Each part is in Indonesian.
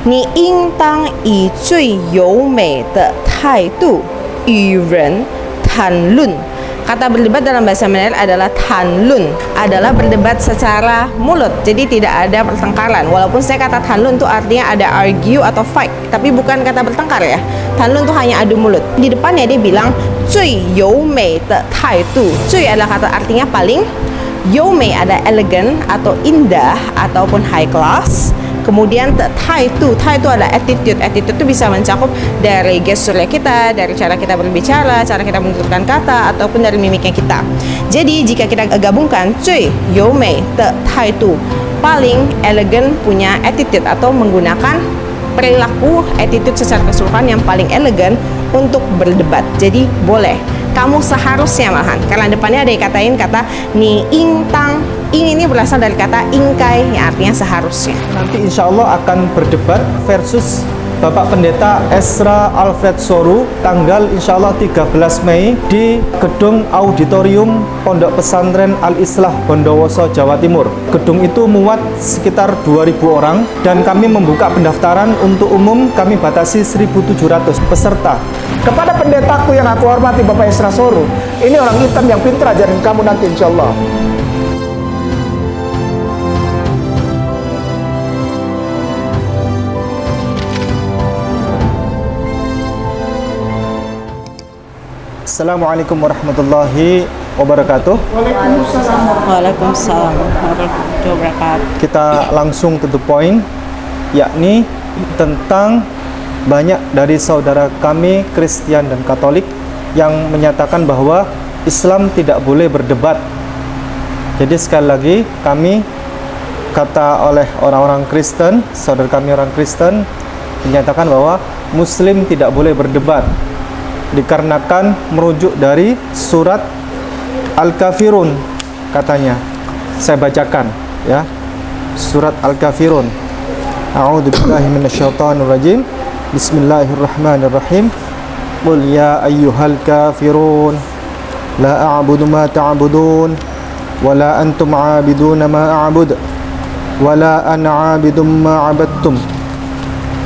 你应当以最优美的态度与人谈论. Kata berdebat dalam bahasa Mandarin adalah tanlun, adalah berdebat secara mulut, jadi tidak ada pertengkaran. Walaupun saya kata tanlun itu artinya ada argue atau fight, tapi bukan kata bertengkar ya. Tanlun itu hanya adu mulut. Di depannya dia bilang 最优美的态度. 最 adalah kata artinya paling, 优美 ada elegant atau indah ataupun high class. Kemudian taitu adalah attitude. Attitude itu bisa mencakup dari gesturnya kita, dari cara kita berbicara, cara kita menuturkan kata, ataupun dari mimiknya kita. Jadi jika kita gabungkan 最优美的态度, paling elegan punya attitude atau menggunakan perilaku attitude secara keseluruhan yang paling elegan untuk berdebat. Jadi boleh, kamu seharusnya malahan, karena depannya ada dikatain kata ni ing tang. Ing ini berasal dari kata ingkai yang artinya seharusnya. Nanti insya Allah akan berdebat versus Bapak Pendeta Esra Alfred Soru tanggal insya Allah 13 Mei di Gedung Auditorium Pondok Pesantren Al-Islah Bondowoso, Jawa Timur. Gedung itu muat sekitar 2.000 orang dan kami membuka pendaftaran untuk umum, kami batasi 1.700 peserta. Kepada pendetaku yang aku hormati Bapak Esra Soru, ini orang hitam yang pintar ajarin kamu nanti insya Allah. Assalamualaikum warahmatullahi wabarakatuh. Waalaikumsalam warahmatullahi wabarakatuh. Kita langsung to the point, yakni tentang banyak dari saudara kami Kristen dan Katolik yang menyatakan bahwa Islam tidak boleh berdebat. Jadi sekali lagi kami kata oleh orang-orang Kristen, saudara kami orang Kristen menyatakan bahwa Muslim tidak boleh berdebat, dikarenakan merujuk dari surat Al-Kafirun katanya. Saya bacakan ya. Surat Al-Kafirun. A'udzubillahi minasyaitonir rajim. Bismillahirrahmanirrahim. Qul ya ayyuhal kafirun la a'budu ma ta'budun wa la antum 'abiduna ma a'bud wa la ana 'abidum ma 'abadtum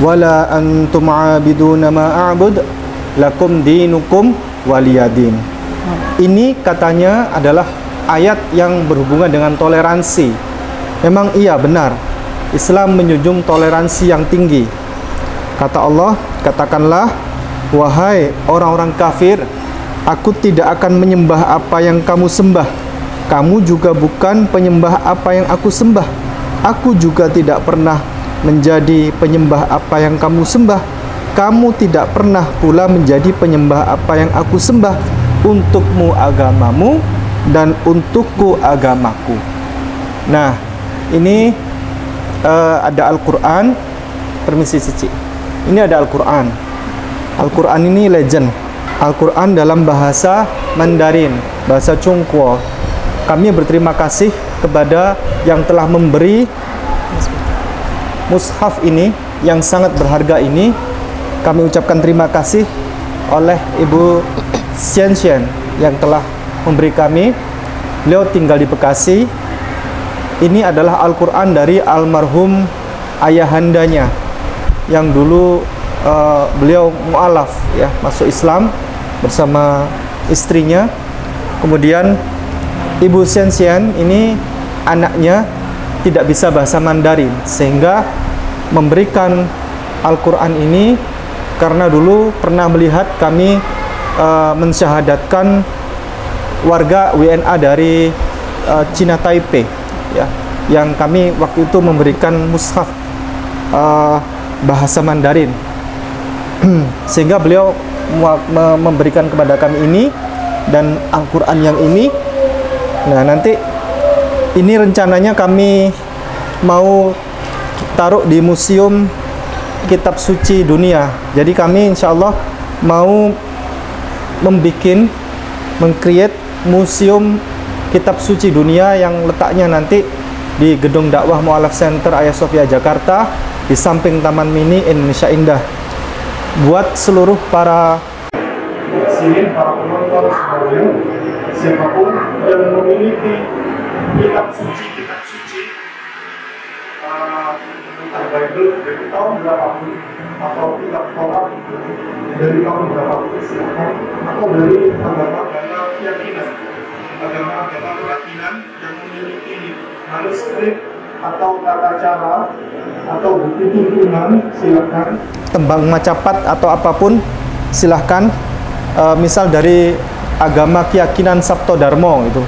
wa la antum 'abiduna ma a'bud lakum dinukum waliyadin. Ini katanya adalah ayat yang berhubungan dengan toleransi. Memang iya benar, Islam menjunjung toleransi yang tinggi. Kata Allah, katakanlah, wahai orang-orang kafir, aku tidak akan menyembah apa yang kamu sembah. Kamu juga bukan penyembah apa yang aku sembah. Aku juga tidak pernah menjadi penyembah apa yang kamu sembah. Kamu tidak pernah pula menjadi penyembah apa yang aku sembah. Untukmu agamamu dan untukku agamaku. Nah, ini ada Al-Quran. Permisi Cici. Ini ada Al-Quran. Al-Quran ini legend. Al-Quran dalam bahasa Mandarin, bahasa Chungkuo. Kami berterima kasih kepada yang telah memberi mushaf ini yang sangat berharga ini. Kami ucapkan terima kasih oleh Ibu Xian Xian yang telah memberi kami. Beliau tinggal di Bekasi. Ini adalah Al-Quran dari almarhum ayahandanya yang dulu beliau mu'alaf ya, masuk Islam bersama istrinya. Kemudian Ibu Xian Xian ini anaknya tidak bisa bahasa Mandarin sehingga memberikan Al-Quran ini karena dulu pernah melihat kami mensyahadatkan warga WNA dari Cina Taipei ya, yang kami waktu itu memberikan mushaf bahasa Mandarin sehingga beliau memberikan kepada kami ini dan Al-Quran yang ini. Nah, nanti ini rencananya kami mau taruh di Museum Kitab Suci Dunia. Jadi kami insya Allah mau meng-create museum Kitab Suci Dunia yang letaknya nanti di Gedung Dakwah Mu'alaf Center Ayah Sofia Jakarta di samping Taman Mini Indonesia Indah. Buat seluruh para penonton semuanya, siapapun yang memiliki kitab suci Bible dari tahun berapapun, atau kitab Taurat dari tahun berapapun silakan, atau dari agama-agama keyakinan, agama-agama keyakinan yang memiliki manuskrip atau tata cara atau bukti tuntunan, silakan. Tembang macapat atau apapun silahkan. Misal dari agama keyakinan Sabto Darmo itu,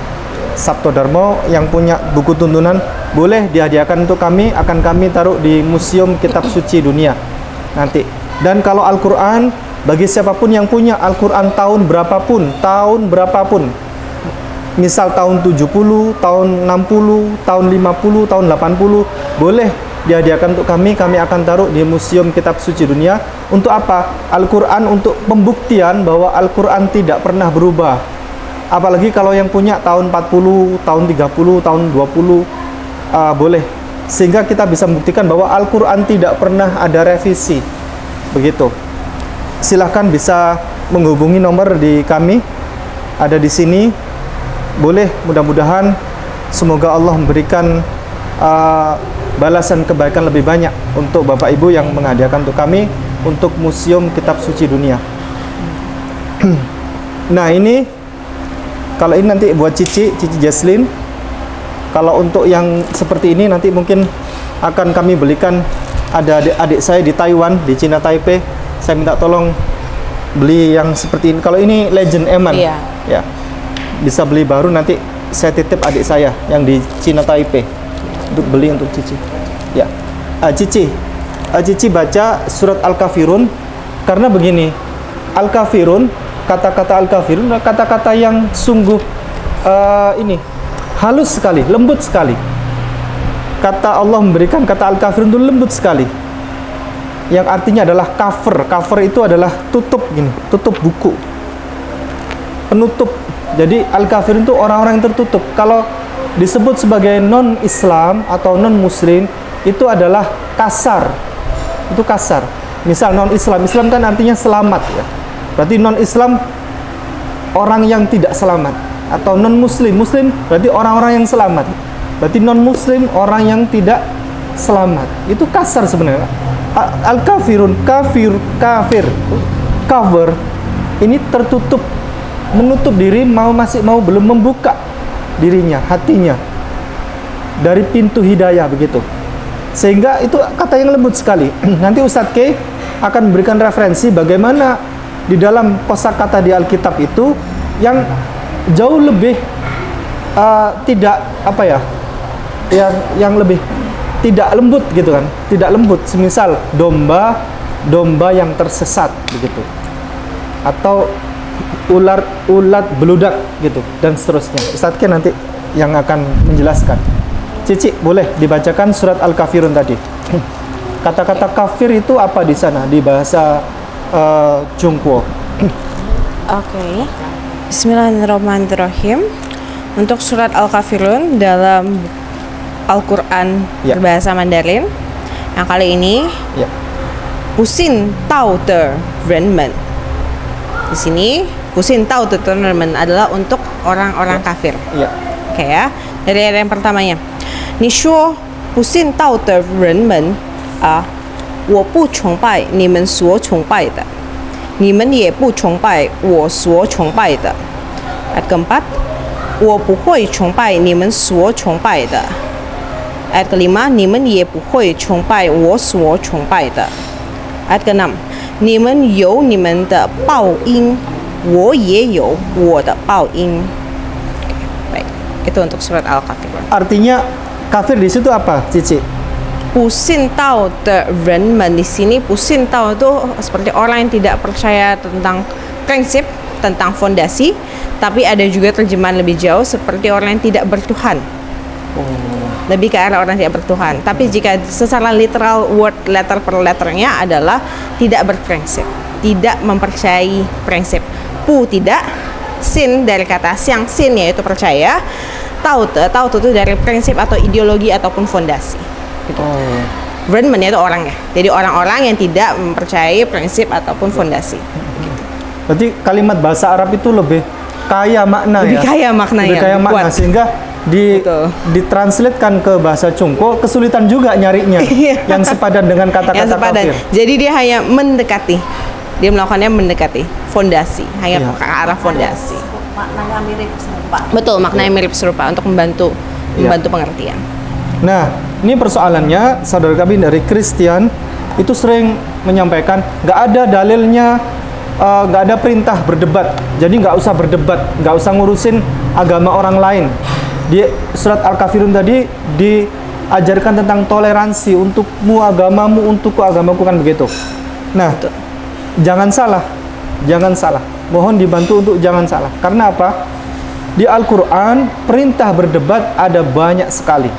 Sabto Darmo yang punya buku tuntunan boleh dihadiahkan untuk kami, akan kami taruh di Museum Kitab Suci Dunia nanti. Dan kalau Al-Quran, bagi siapapun yang punya Al-Quran tahun berapapun, misal tahun 70, tahun 60, tahun 50, tahun 80, boleh dihadiahkan untuk kami akan taruh di Museum Kitab Suci Dunia. Untuk apa? Al-Quran untuk pembuktian bahwa Al-Quran tidak pernah berubah. Apalagi kalau yang punya tahun 40, tahun 30, tahun 20, boleh. Sehingga kita bisa membuktikan bahwa Al-Quran tidak pernah ada revisi. Begitu. Silahkan bisa menghubungi nomor di kami, ada di sini. Boleh, mudah-mudahan semoga Allah memberikan balasan kebaikan lebih banyak untuk Bapak Ibu yang menghadiahkan untuk kami untuk Museum Kitab Suci Dunia. Nah, ini kalau ini nanti buat Cici Jesslyn. Kalau untuk yang seperti ini nanti mungkin akan kami belikan. Ada adik saya di Taiwan, di Cina Taipei. Saya minta tolong beli yang seperti ini. Kalau ini Legend Eman, ya, bisa beli baru, nanti saya titip adik saya yang di Cina Taipei untuk beli untuk Cici. Ya, Cici baca surat Al-Kafirun, karena begini, Al-Kafirun, kata-kata Al-Kafirun, kata-kata yang sungguh ini halus sekali, lembut sekali. Kata Allah memberikan kata Al-Kafirun itu lembut sekali, yang artinya adalah cover. Cover itu adalah tutup gini, tutup buku, penutup. Jadi Al-Kafirun itu orang-orang yang tertutup. Kalau disebut sebagai non-Islam atau non-Muslim, itu adalah kasar. Itu kasar. Misal non-Islam, Islam kan artinya selamat, ya. Berarti non-Islam orang yang tidak selamat. Atau non-Muslim, Muslim berarti orang-orang yang selamat. Berarti non-Muslim orang yang tidak selamat. Itu kasar sebenarnya. Al-Kafirun, kafir, cover, ini tertutup, menutup diri, masih mau belum membuka dirinya, hatinya dari pintu hidayah, begitu. Sehingga itu kata yang lembut sekali. Nanti Ustadz K akan memberikan referensi bagaimana di dalam kosakata di Alkitab itu yang jauh lebih tidak apa ya, yang lebih tidak lembut gitu kan, tidak lembut. Semisal domba yang tersesat begitu, atau ulat beludak gitu, dan seterusnya. Ustadz K nanti yang akan menjelaskan. Cici, boleh dibacakan surat Al-Kafirun tadi. Kata-kata kafir itu apa di sana di bahasa Jungkuo? Oke. Bismillahirrahmanirrahim. Untuk surat Al-Kafirun dalam Al-Quran berbahasa Mandarin yang kali ini, Pusin Tao de Renmen. Di sini Pusin Tao de Renmen adalah untuk orang-orang kafir. Oke, ya. Dari yang pertamanya, 你说不信道的人们啊，我不崇拜你们所崇拜的，你们也不崇拜我所崇拜的。Ayat keempat, 我不会崇拜你们所崇拜的。Ayat kelima, 你们也不会崇拜我所崇拜的。Ayat keenam, 你们有你们的报应，我也有我的报应。Baik, itu untuk surat Al-Kafirun. Artinya kafir di situ apa, Cici? 不信道的人们 di sini, 不信道 itu seperti orang yang tidak percaya tentang prinsip, tentang fondasi, tapi ada juga terjemahan lebih jauh seperti orang yang tidak bertuhan. Lebih ke arah orang tidak bertuhan. Tapi jika secara literal word letter per letternya adalah tidak berprinsip, tidak mempercayai prinsip. Pu tidak, sin dari kata siang sin yaitu percaya, Tao itu dari prinsip atau ideologi ataupun fondasi. Gitu. Renmen itu orangnya. Jadi orang-orang yang tidak mempercayai prinsip ataupun fondasi. Gitu. Berarti kalimat bahasa Arab itu lebih kaya makna, lebih kaya maknanya, lebih kaya makna, kuat. sehingga Betul. ditranslatekan ke bahasa Cungko kesulitan juga nyarinya yang sepadan dengan kata-kata kafir. Jadi dia hanya mendekati. Dia melakukannya mendekati fondasi, hanya ke arah fondasi. Maknanya mirip serupa. Betul, maknanya mirip serupa untuk membantu pengertian. Nah, ini persoalannya saudara kami dari Kristen itu sering menyampaikan nggak ada dalilnya, nggak ada perintah berdebat. Jadi nggak usah berdebat, nggak usah ngurusin agama orang lain. Di surat Al-Kafirun tadi diajarkan tentang toleransi untukmu agamamu, untukku agamaku, kan begitu. Nah, jangan salah, jangan salah. Mohon dibantu untuk jangan salah. Karena apa? Di Al-Quran perintah berdebat ada banyak sekali.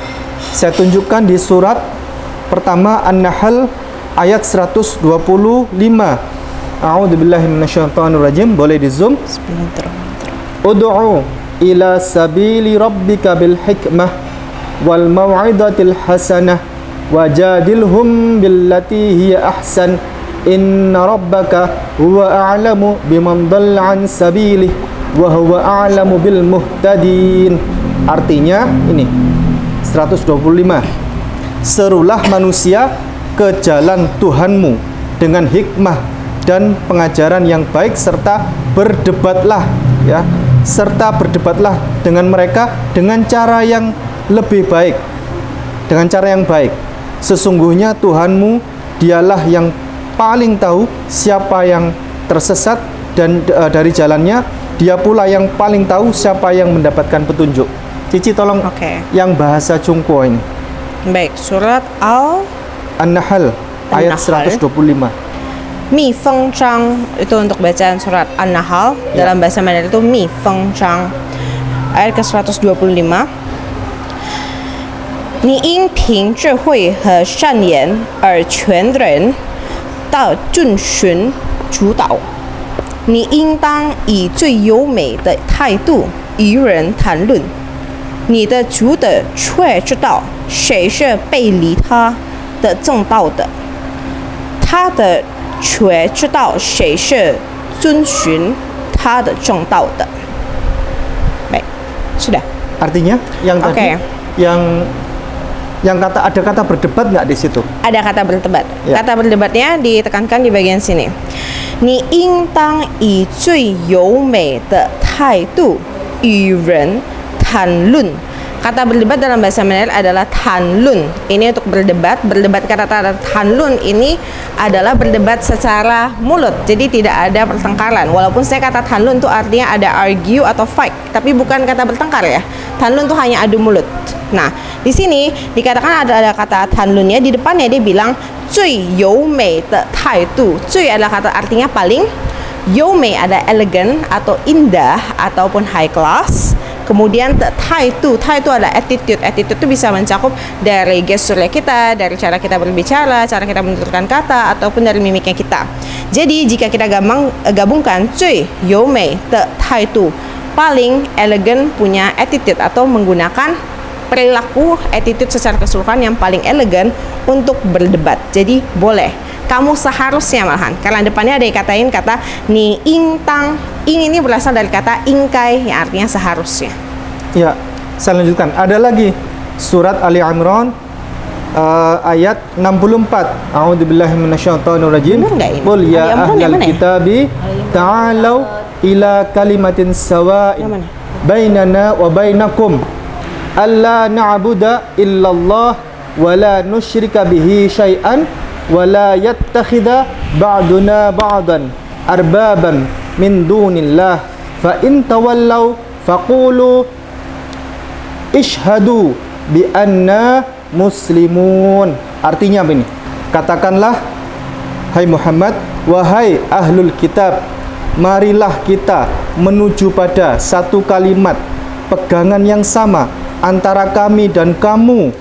Saya tunjukkan di surat pertama An-Nahl ayat 125. A'udzubillahi minasyaitonirrajim. Boleh di zoom? Ud'u ila sabili rabbika bil hikmah wal mau'izatil hasanah wajadilhum billati hiya ahsan inna rabbaka huwa a'lamu biman dhalla an sabilihi wa huwa a'lamu bil muhtadin. Artinya ini 125. Serulah manusia ke jalan Tuhanmu dengan hikmah dan pengajaran yang baik, serta berdebatlah, ya, serta berdebatlah dengan mereka dengan cara yang lebih baik, dengan cara yang baik. Sesungguhnya Tuhanmu dialah yang paling tahu siapa yang tersesat dan dari jalannya, dia pula yang paling tahu siapa yang mendapatkan petunjuk. Cici tolong yang bahasa Cungko ini. Baik, surat An-Nahl ayat 125. Mi Feng Zhang itu untuk bacaan surat An-Nahl. Dalam bahasa Mandarin itu Mi Feng Zhang ayat ke-125. Ni yin ting zhi hui he shan yan er quan ren dao zun xun zhu dao. Ni yin dang yi zui you mei de tai du yu ren tan lun. 你的主的却知道谁是背离他的正道的，他的却知道谁是遵循他的正道的。Baik, sudah. Artinya yang tadi yang kata ada kata berdebat nggak di situ? Ada kata berdebat. Ya. Kata berdebatnya ditekankan di bagian sini. 你应当以最优美的态度与人谈论. Kata berdebat dalam bahasa Mandarin adalah tanlun. Ini untuk berdebat. Berdebat, kata tanlun ini adalah berdebat secara mulut. Jadi tidak ada pertengkaran. Walaupun saya kata tanlun itu artinya ada argue atau fight, tapi bukan kata bertengkar ya. Tanlun itu hanya adu mulut. Nah, di sini dikatakan ada kata tanlunnya. Di depannya dia bilang 最优美的态度. 最 adalah kata artinya paling. 优美 ada elegan atau indah ataupun high class. Kemudian taitu adalah attitude. Attitude itu bisa mencakup dari gesturnya kita, dari cara kita berbicara, cara kita menuturkan kata, ataupun dari mimiknya kita. Jadi jika kita gabungkan 最优美的态度, paling elegan punya attitude atau menggunakan perilaku attitude secara keseluruhan yang paling elegan untuk berdebat. Jadi boleh. Kamu seharusnya malahan, karena depannya ada dikatain kata ni ing tang. Ing ini berasal dari kata ingkai yang artinya seharusnya. Ya, saya lanjutkan. Ada lagi surat Ali Imran ayat 64. A'udzubillahi minasyaitonirrajim. Qul ya ahlal kitabi ta'alau ila kalimatin sawa'in bainana wa bainakum alla na'budu illallah wa la nusyrika bihi syai'an wala yattakhidha ba'duna ba'dan arbaban min dunillah fa in tawallaw faqulu ishhadu bi anna muslimun. Artinya apa ini? Katakanlah, hai Muhammad, wahai ahlul kitab, marilah kita menuju pada satu kalimat pegangan yang sama antara kami dan kamu,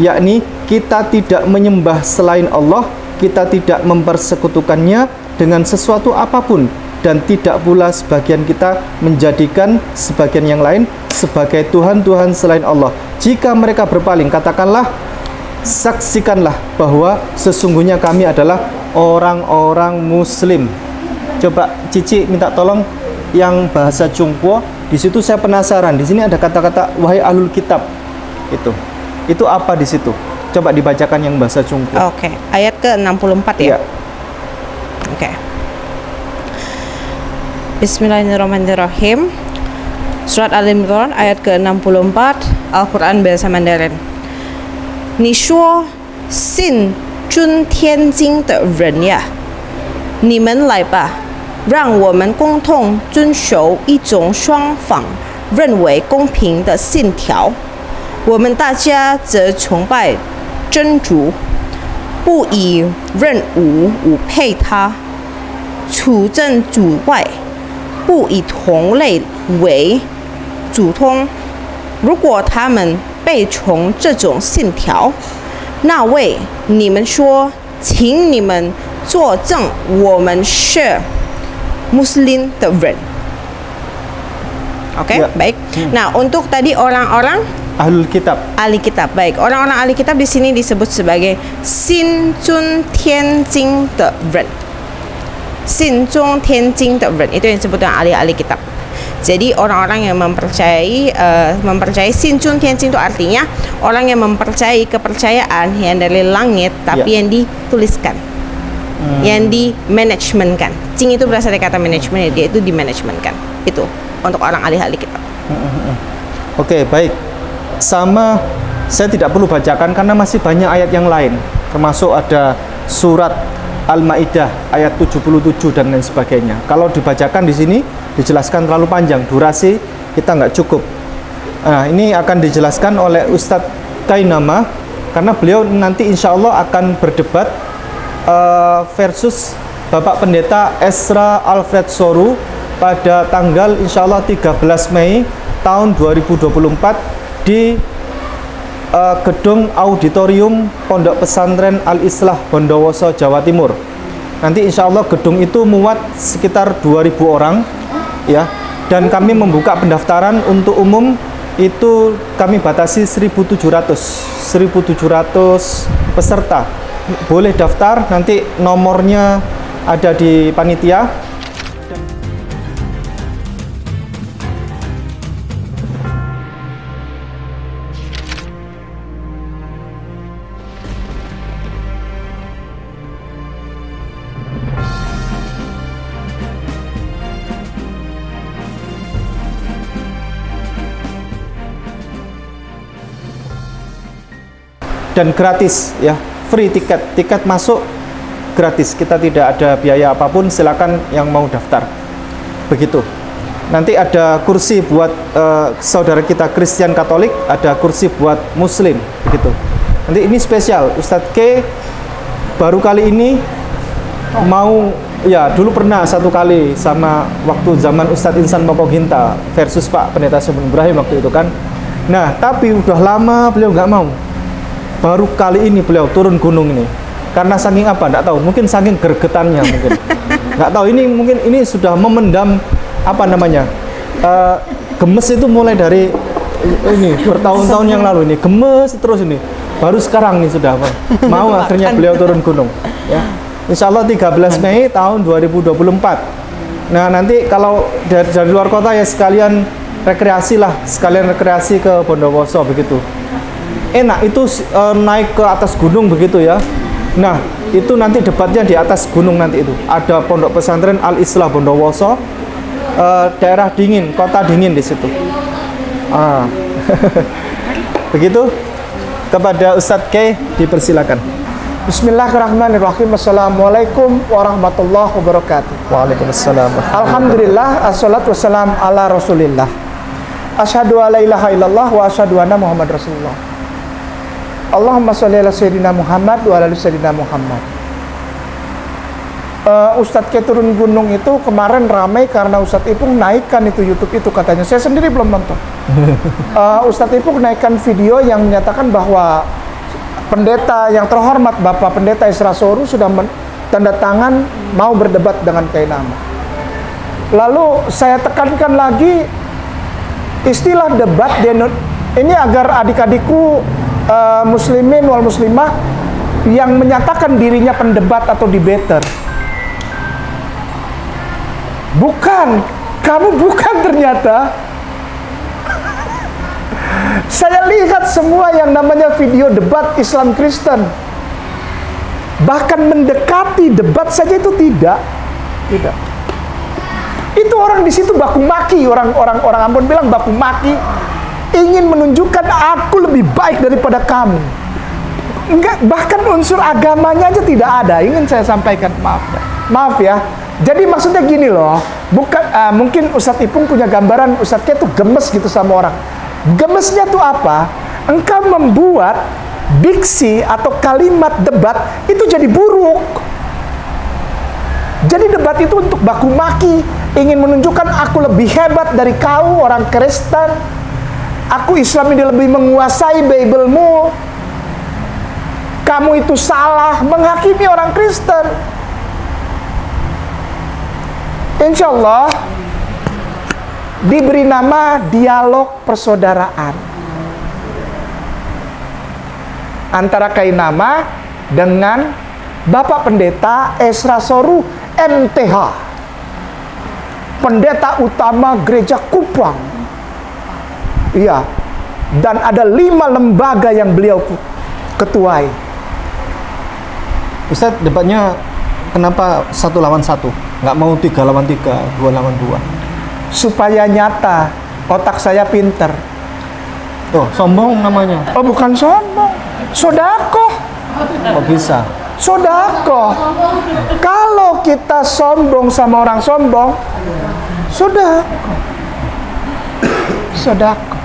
yakni kita tidak menyembah selain Allah, kita tidak mempersekutukannya dengan sesuatu apapun, dan tidak pula sebagian kita menjadikan sebagian yang lain sebagai Tuhan-Tuhan selain Allah. Jika mereka berpaling, katakanlah, saksikanlah bahwa sesungguhnya kami adalah orang-orang muslim. Coba Cici minta tolong yang bahasa Cungko Di situ saya penasaran. Di sini ada kata-kata wahai ahlul kitab. Itu apa di situ? Coba dibacakan yang bahasa Cungku. Oke, ayat ke-64 ya. Iya. Oke. Bismillahirrahmanirrahim. Surat Al-Imran ayat ke-64, Al-Quran bahasa Mandarin. 你说信尊天经的人呀，你们来吧，让我们共同遵守一种双方认为公平的信条。我们大家则崇拜真主，不以任务无配他，处正主外，不以同类为主通。如果他们背从这种信条，那位你们说，请你们作证，我们是Muslim 的人。Oke, Ya. baik. Nah, untuk tadi orang-orang Ahlul kitab. ahli kitab, baik. Orang-orang ahli kitab di sini disebut sebagai Xin Zun Tian Jing de Ren. Xin Zun Tian Jing de Ren itu yang disebut dengan ahli-ahli kitab. Jadi orang-orang yang mempercayai Xin Zun Tian Jing itu artinya orang yang mempercayai kepercayaan yang dari langit tapi yang dituliskan. Yang di manajemenkan. Jing itu berasal dari kata manajemen, dia itu di manajemenkan. Itu untuk orang ahli-ahli kitab. Oke, baik. Sama saya tidak perlu bacakan karena masih banyak ayat yang lain, termasuk ada surat Al-Maidah ayat 77 dan lain sebagainya. Kalau dibacakan di sini dijelaskan terlalu panjang, durasi kita nggak cukup. Nah, ini akan dijelaskan oleh Ustadz Kainama karena beliau nanti insya Allah akan berdebat versus Bapak Pendeta Esra Alfred Soru pada tanggal insya Allah 13 Mei tahun 2024 di gedung auditorium Pondok Pesantren Al-Islah Bondowoso, Jawa Timur. Nanti insya Allah gedung itu muat sekitar 2.000 orang ya, dan kami membuka pendaftaran untuk umum itu kami batasi 1.700 peserta boleh daftar, nanti nomornya ada di panitia. Dan gratis ya, free tiket masuk gratis, kita tidak ada biaya apapun, silakan yang mau daftar. Begitu. Nanti ada kursi buat saudara kita Kristen Katolik, ada kursi buat Muslim, begitu. Nanti ini spesial, Ustadz K baru kali ini mau, ya dulu pernah satu kali sama waktu zaman Ustadz Insan Mokoginta versus Pak Pendeta Subhan Ibrahim waktu itu kan. Nah, tapi udah lama beliau nggak mau. Baru kali ini beliau turun gunung ini. Karena saking apa? Nggak tahu. Mungkin saking gergetannya mungkin. Nggak tahu. Ini mungkin ini sudah memendam apa namanya? Gemes itu mulai dari ini bertahun-tahun yang lalu ini. Gemes terus ini. Baru sekarang nih sudah apa? Mau akhirnya beliau turun gunung. Ya. Insya Allah 13 Mei tahun 2024. Nah, nanti kalau dari luar kota ya sekalian rekreasi lah, sekalian rekreasi ke Bondowoso begitu. Enak itu naik ke atas gunung begitu ya. Nah, itu nanti debatnya di atas gunung nanti itu. Ada Pondok Pesantren Al-Islah Bondowoso, daerah dingin, kota dingin di situ. Begitu. Kepada Ustadz K dipersilakan. Bismillahirrahmanirrahim. Assalamualaikum warahmatullahi wabarakatuh. Waalaikumsalam. Alhamdulillah, assalatu wassalam ala rasulillah. Asyhadu alla ilaha illallah wa asyhadu anna Muhammad Rasulullah. Allahumma sholli ala sayyidina Muhammad wa ala sayyidina Muhammad. Ustadz K turun gunung itu kemarin ramai karena Ustadz Ipung naikkan itu YouTube itu katanya. Saya sendiri belum nonton. Ustadz Ipung naikkan video yang menyatakan bahwa pendeta yang terhormat Bapak Pendeta Esra Soru sudah tanda tangan mau berdebat dengan Kainama. Lalu saya tekankan lagi istilah debat ini agar adik-adikku muslimin wal muslimah yang menyatakan dirinya pendebat atau debater. Bukan, kamu bukan ternyata Saya lihat semua yang namanya video debat Islam Kristen, bahkan mendekati debat saja itu tidak. Itu orang di situ baku maki, orang Ambon bilang baku maki, ingin menunjukkan aku lebih baik daripada kamu. Enggak, bahkan unsur agamanya aja tidak ada. Ingin saya sampaikan, maaf ya. Jadi maksudnya gini loh, bukan mungkin Ustadz Ipung punya gambaran Ustadznya tuh gemes gitu sama orang. Gemesnya tuh apa? Engkau membuat diksi atau kalimat debat itu jadi buruk. Jadi debat itu untuk baku maki, ingin menunjukkan aku lebih hebat dari kau orang Kristen. Aku Islam ini lebih menguasai Bible-mu. Kamu itu salah, menghakimi orang Kristen. Insya Allah diberi nama dialog persaudaraan antara Kainama dengan Bapak Pendeta Esra Soru MTH, pendeta utama gereja Kupang. Iya, dan ada 5 lembaga yang beliau ketuai. Ustadz, debatnya kenapa 1 lawan 1? Nggak mau 3 lawan 3, 2 lawan 2? Supaya nyata, otak saya pinter. Oh, sombong namanya. Oh, bukan sombong, sodakoh. Kok bisa? Sodakoh. Kalau kita sombong sama orang sombong, sodakoh. Sodakoh.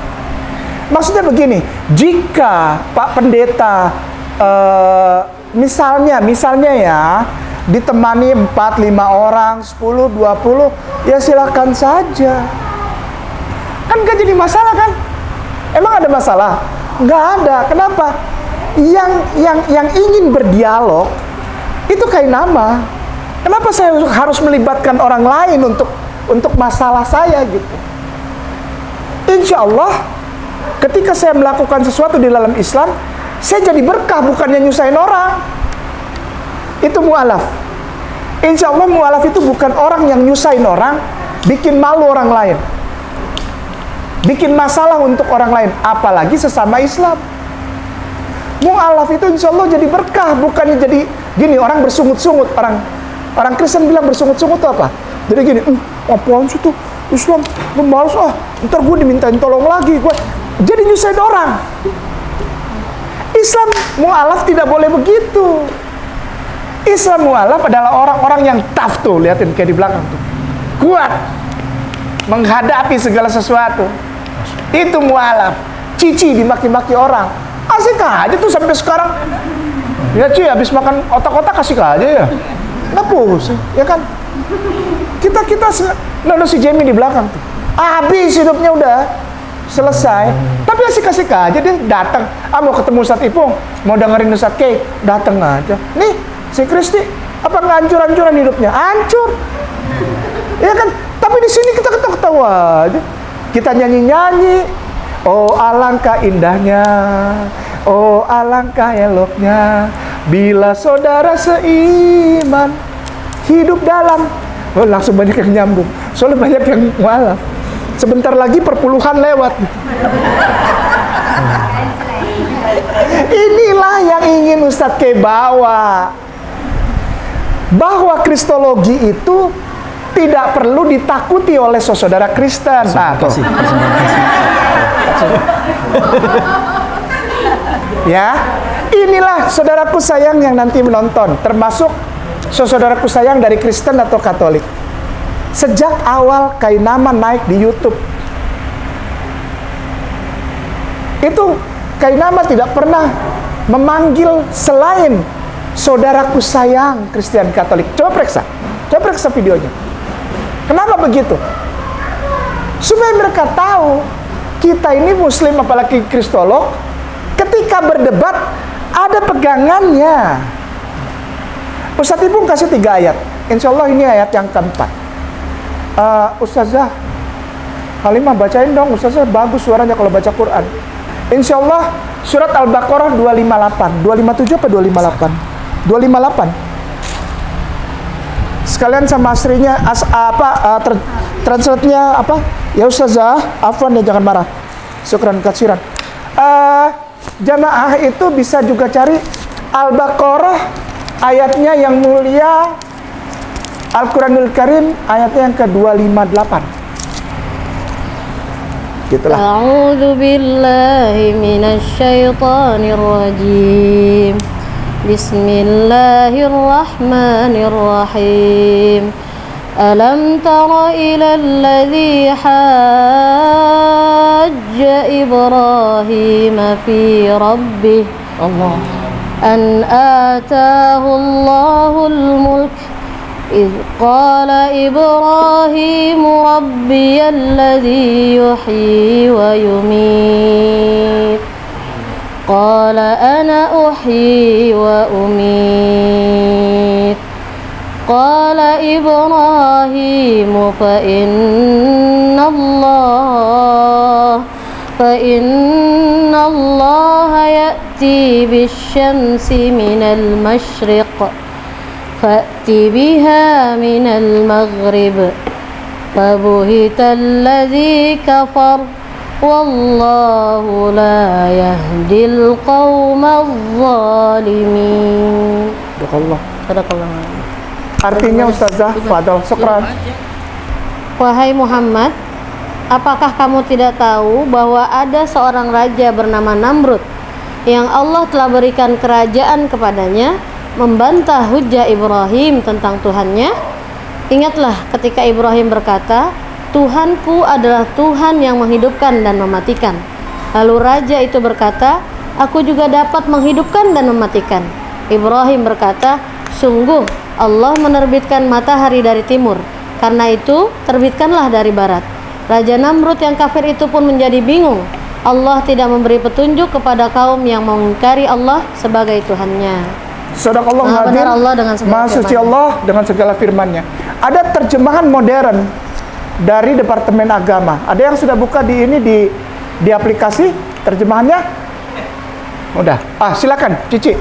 Maksudnya begini, jika Pak Pendeta misalnya ya, ditemani 4-5 orang, 10, 20, ya silakan saja. Kan gak jadi masalah kan? Emang ada masalah? Nggak ada. Kenapa? Yang ingin berdialog itu Kainama. Kenapa saya harus melibatkan orang lain untuk masalah saya gitu? Insya Allah, ketika saya melakukan sesuatu di dalam Islam, saya jadi berkah, bukannya nyusahin orang. Itu mu'alaf. Insya Allah mu'alaf itu bukan orang yang nyusahin orang, bikin malu orang lain, bikin masalah untuk orang lain, apalagi sesama Islam. Mu'alaf itu insya Allah jadi berkah, bukannya jadi gini, orang bersungut-sungut. Orang Kristen bilang bersungut-sungut itu apa? Jadi gini, apaan sih tuh Islam, gue males ntar gue dimintain tolong lagi, gue jadi nyusahin orang. Islam mu'alaf tidak boleh begitu. Islam mu'alaf adalah orang-orang yang tough tuh, lihatin kayak di belakang tuh, kuat menghadapi segala sesuatu. Itu mu'alaf. Cici dimaki-maki orang, asik aja tuh sampai sekarang. Ya cuy, habis makan otak-otak asik aja ya, nggak pusing, ya kan? Kita nonton si Jamie di belakang tuh, habis hidupnya udah selesai, tapi asik-asik aja deh, datang. Mau ketemu Ustadz Ipung, mau dengerin Ustadz K, datang aja. Nih si Kristi, apa ngehancur-hancuran hidupnya? Hancur, ya kan? Tapi di sini kita ketawa aja, kita nyanyi-nyanyi. Oh alangkah indahnya, oh alangkah eloknya, bila saudara seiman hidup dalam. Oh, langsung banyak yang nyambung, soalnya banyak yang mualaf. Sebentar lagi perpuluhan lewat. Inilah yang ingin Ustadz K bawa, bahwa kristologi itu tidak perlu ditakuti oleh saudara Kristen. Nah, tuh. Ya, inilah saudaraku sayang yang nanti menonton, termasuk saudaraku sayang dari Kristen atau Katolik. Sejak awal Kainama naik di YouTube, itu Kainama tidak pernah memanggil selain saudaraku sayang Kristen Katolik. Coba periksa videonya. Kenapa begitu? Supaya mereka tahu kita ini Muslim, apalagi Kristolog, ketika berdebat ada pegangannya. Ustadz Ipung kasih 3 ayat. Insya Allah ini ayat yang keempat. Ustazah Halimah bacain dong, Ustazah bagus suaranya kalau baca Quran. Insya Allah surat Al-Baqarah 258, 257 apa 258? 258. Sekalian sama asrinya translate-nya apa? Ya Ustazah, afwan ya, jangan marah. Syukran katsiran. Jamaah itu bisa juga cari Al-Baqarah ayatnya yang mulia, Al-Quranul Karim ayatnya yang ke-258. Gitulah. A'udzu billahi minasy syaithanir rajim. Bismillahirrahmanirrahim. Alam tara ilal ladzi hajja Ibrahim fi rabbih Allah. an ataahu Allahul mulk إذ قال إبراهيم ربي الذي يحيي ويميت قال أنا أحيي وأميت قال إبراهيم فإن الله يأتي بالشمس من المشرق فأت بها من المغرب فبهت الذي كفر والله لا يهدي القوم الظالمين. Artinya Ustazah, Fadal, syukran. Wahai Muhammad, apakah kamu tidak tahu bahwa ada seorang raja bernama Namrud yang Allah telah berikan kerajaan kepadanya, membantah hujah Ibrahim tentang Tuhannya? Ingatlah ketika Ibrahim berkata, Tuhanku adalah Tuhan yang menghidupkan dan mematikan. Lalu raja itu berkata, aku juga dapat menghidupkan dan mematikan. Ibrahim berkata, sungguh Allah menerbitkan matahari dari timur, karena itu terbitkanlah dari barat. Raja Namrud yang kafir itu pun menjadi bingung. Allah tidak memberi petunjuk kepada kaum yang mengingkari Allah sebagai Tuhannya. Sadaqallahu Maha benar azim. Allah dengan segala Maha suci Allah dengan segala firman-Nya. Ada terjemahan modern dari Departemen Agama. Ada yang sudah buka di ini di aplikasi terjemahannya? Udah. Silakan Cici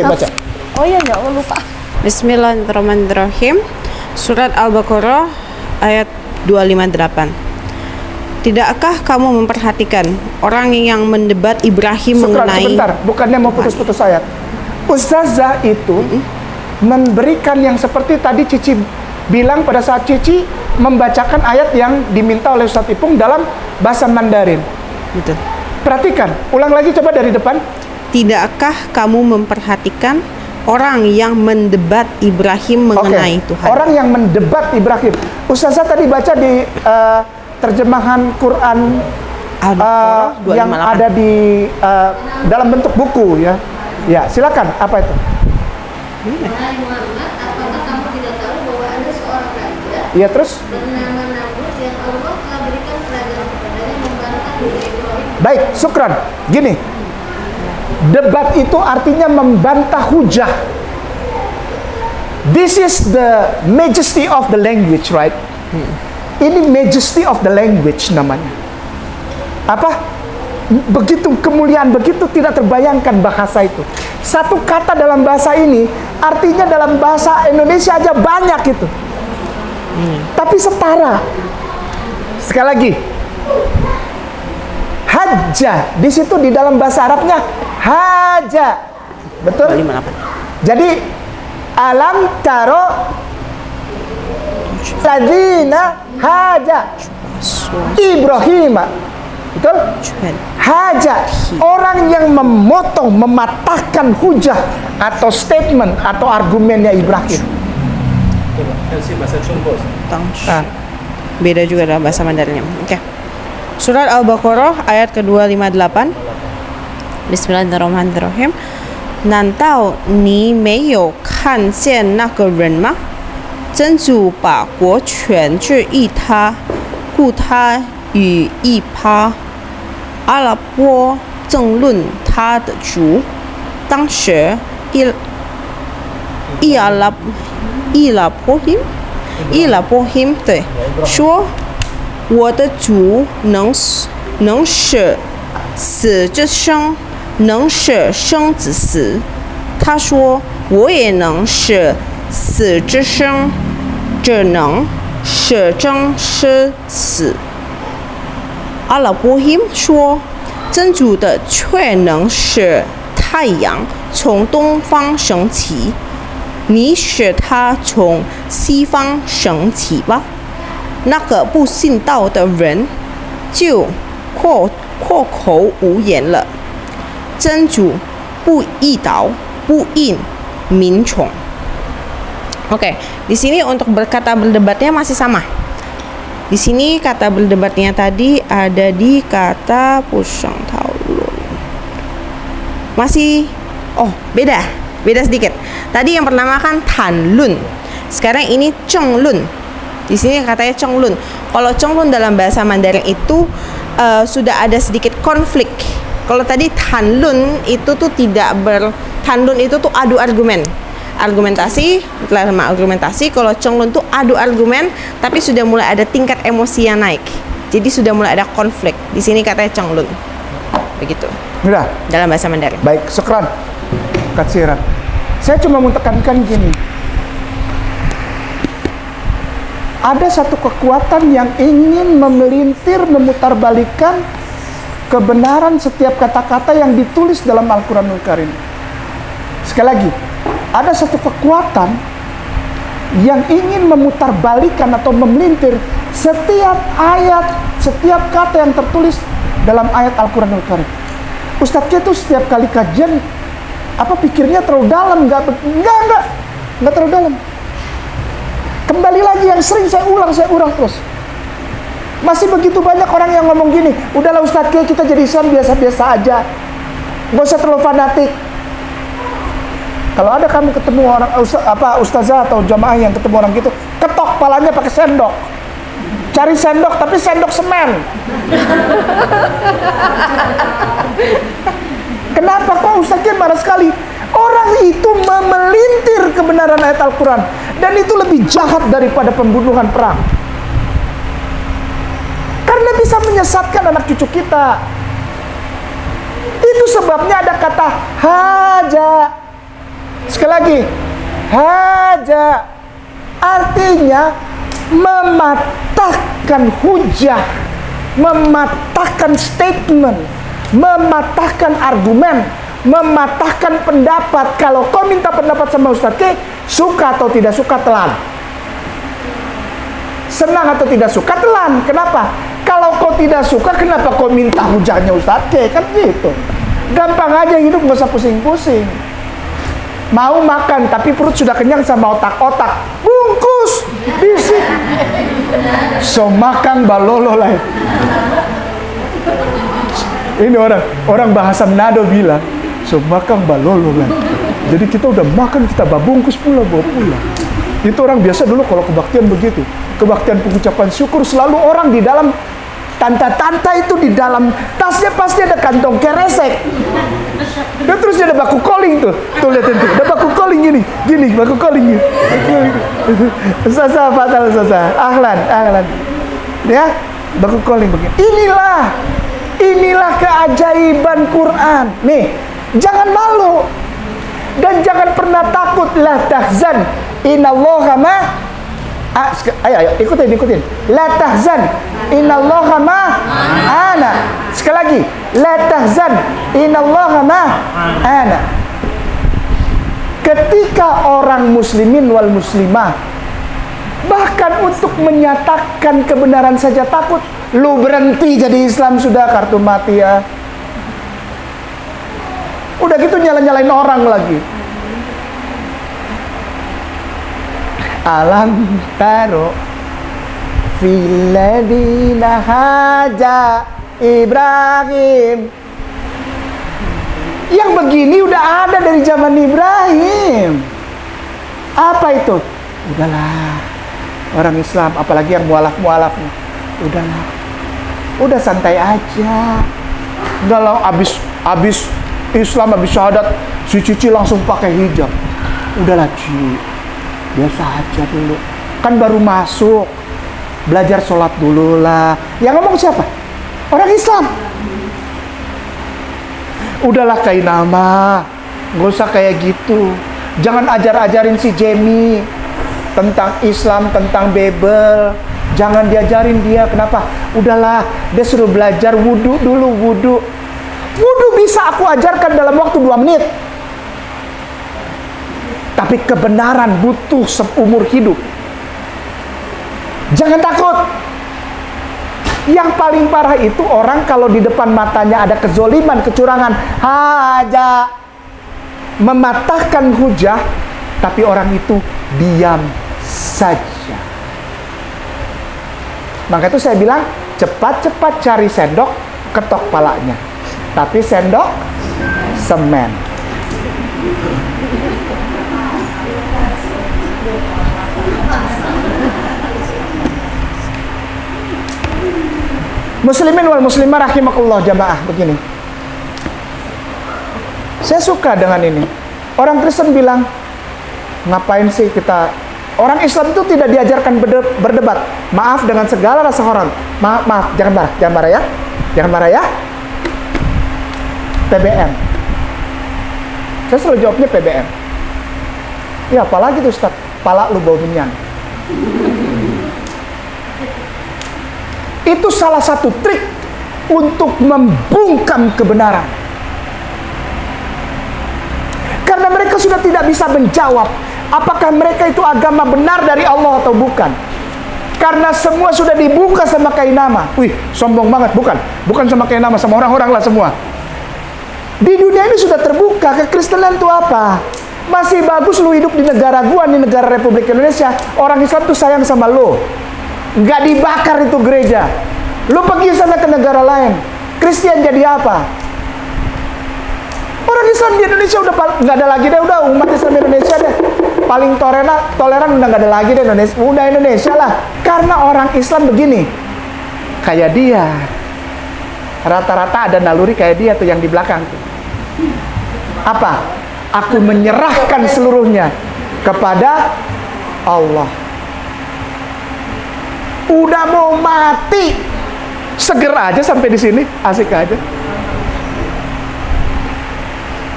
baca. Oh iya, nggak lupa. Bismillahirrahmanirrahim. Surat Al-Baqarah ayat 258. Tidakkah kamu memperhatikan orang yang mendebat Ibrahim mengenai... Sebentar, bukannya mau putus-putus ayat. Ustazah itu memberikan yang seperti tadi Cici bilang pada saat Cici membacakan ayat yang diminta oleh Ustaz Ipung dalam bahasa Mandarin. Betul. Perhatikan, ulang lagi coba dari depan. Tidakkah kamu memperhatikan orang yang mendebat Ibrahim mengenai Tuhan? Orang yang mendebat Ibrahim. Ustazah tadi baca di terjemahan Quran yang ada di dalam bentuk buku ya. Ya, silakan. Apa itu? Wahai Muhammad, apakah kamu tidak tahu bahwa ada seorang raja Iya, terus? bernama Namrud yang Allah telah berikan kerajaan kepadanya membantah hujah Ibrahim? Baik, syukran. Gini, debat itu artinya membantah hujah. This is the majesty of the language, right? Ini majesty of the language namanya. Apa? Begitu kemuliaan, begitu tidak terbayangkan bahasa itu. Satu kata dalam bahasa ini artinya dalam bahasa Indonesia aja banyak itu. Tapi setara. Sekali lagi, haja di situ di dalam bahasa Arabnya haja, betul? Jadi alam taro ladina haja Ibrahim, betul? Haja, orang yang memotong, mematahkan hujah atau statement atau argumennya Ibrahim. Beda juga dalam bahasa Mandarinnya. Oke. Surat Al-Baqarah ayat ke-258. Bismillahirrahmanirrahim. 难道你没有看见那个人吗？真主把国权置于他，故他与一趴阿拉伯争论他的主。当时伊拉伯音对说，我的主能使死之生，能使生之死。他说，我也能使死之生，只能使生之死。阿拉伯音说，真真主的却能使太阳从东方升起，你使它从西方升起吧。那个不信道的人就破口无言了。真主不易倒，不应民宠。Oke, di sini untuk kata berdebatnya masih sama. Di sini kata berdebatnya tadi ada di kata pusang taulun. Masih, beda sedikit. Tadi yang pertama kan tanlun, sekarang ini cenglun. Di sini katanya cenglun. Kalau cenglun dalam bahasa Mandarin itu sudah ada sedikit konflik. Kalau tadi tanlun itu tuh tanlun itu tuh adu argumentasi, lama argumentasi. Kalau cenglun tuh adu argumen, tapi sudah mulai ada tingkat emosi yang naik. Jadi sudah mulai ada konflik. Di sini katanya cenglun. Begitu. Udah. Dalam bahasa Mandarin. Baik, syukran. Katsiran. Saya cuma mau tekankan gini. Ada satu kekuatan yang ingin memelintir, memutarbalikkan kebenaran setiap kata-kata yang ditulis dalam Al-Quranul Karim. Sekali lagi, ada satu kekuatan yang ingin memutarbalikkan atau memelintir setiap ayat, setiap kata yang tertulis dalam ayat Al-Quranul Karim. Ustadz itu setiap kali kajian, pikirnya terlalu dalam? Enggak terlalu dalam. Kembali lagi yang sering saya ulang terus. Masih begitu banyak orang yang ngomong gini, udahlah Ustadz, kita jadi Islam biasa-biasa aja, nggak usah terlalu fanatik. Kalau ada kamu ketemu orang ustazah atau jamaah yang ketemu orang gitu, ketok palanya pakai sendok. Cari sendok, tapi sendok semen. Kenapa kok Ustaznya marah sekali? Orang itu memelintir kebenaran ayat Al-Quran, dan itu lebih jahat daripada pembunuhan perang. Karena bisa menyesatkan anak cucu kita. Itu sebabnya ada kata haja. Sekali lagi, haja artinya mematahkan hujah, mematahkan statement, mematahkan argumen, mematahkan pendapat. Kalau kau minta pendapat sama Ustadz K, suka atau tidak suka telan, senang atau tidak suka telan. Kenapa? Kalau kau tidak suka, kenapa kau minta hujahnya Ustadz K? Kan gitu. Gampang aja hidup, gak usah pusing-pusing. Mau makan tapi perut sudah kenyang sama otak-otak, bungkus, bisik. So makan balolo lah. Ini orang bahasa Manado bilang, so makan balolo lah. Jadi kita udah makan, kita babungkus pula, bawa pulang. Itu orang biasa dulu kalau kebaktian begitu. Kebaktian pengucapan syukur selalu orang di dalam tanta-tanta itu di dalam tasnya pasti ada kantong keresek. Dan terus ada baku calling tuh lihat tuh, ada baku calling gini baku calling gini. Sasa fatal sasa, ahlan. Ya, baku calling begini. Inilah keajaiban Quran. Nih, jangan malu dan jangan pernah takut. La tahzan, innallaha ayo ikutin. La tahzan, innallaha ma'ana. Sekali lagi, la tahzan, innallaha ma'ana. Ketika orang muslimin wal muslimah bahkan untuk menyatakan kebenaran saja takut, lu berhenti jadi Islam sudah, kartu mati ya. Udah gitu nyalain orang lagi. Alam taro fil ladina haja Ibrahim. Yang begini udah ada dari zaman Ibrahim. Apa itu? Udahlah, orang Islam apalagi yang mualaf udahlah, udah santai aja. Udahlah, abis Islam, abis syahadat si Cici langsung pakai hijab. Udahlah Ci, biasa aja dulu, kan baru masuk, belajar sholat dulu lah. Yang ngomong siapa? Orang Islam. Udahlah kain nama, nggak usah kayak gitu. Jangan ajarin si Jamie tentang Islam, tentang Bible. Jangan diajarin dia. Kenapa? Udahlah, dia suruh belajar wudhu dulu, wudhu. Wudhu bisa aku ajarkan dalam waktu 2 menit. Tapi kebenaran butuh seumur hidup. Jangan takut. Yang paling parah itu orang kalau di depan matanya ada kezoliman, kecurangan, aja mematahkan hujah, tapi orang itu diam saja. Maka itu saya bilang, cepat-cepat cari sendok, ketok palanya. Tapi sendok semen. Muslimin wal muslimah rahimakumullah jamaah, begini. Saya suka dengan ini. Orang Kristen bilang, ngapain sih kita? Orang Islam itu tidak diajarkan berdebat. Maaf dengan segala rasa hormat. Maaf, jangan marah ya. Jangan marah ya. PBM. Saya selalu jawabnya PBM. Ya, apalagi tuh Ustaz? Pala lu bau minyak. Itu salah satu trik untuk membungkam kebenaran. Karena mereka sudah tidak bisa menjawab apakah mereka itu agama benar dari Allah atau bukan. Karena semua sudah dibuka sama kainama. Wih, sombong banget. Bukan sama kainama, sama orang-orang lah semua. Di dunia ini sudah terbuka. Kekristenan itu apa? Masih bagus lu hidup di negara gua, di negara Republik Indonesia. Orang Islam tuh sayang sama lu. Nggak dibakar itu gereja. Lu pergi sana ke negara lain, Kristen jadi apa? Orang Islam di Indonesia udah nggak ada lagi deh, udah umat Islam Indonesia deh paling toleran udah nggak ada lagi deh Indonesia lah. Karena orang Islam begini, kayak dia, rata-rata ada naluri kayak dia tuh yang di belakang tuh. Apa? Aku menyerahkan seluruhnya kepada Allah. Udah mau mati, seger aja sampai di sini, asik aja.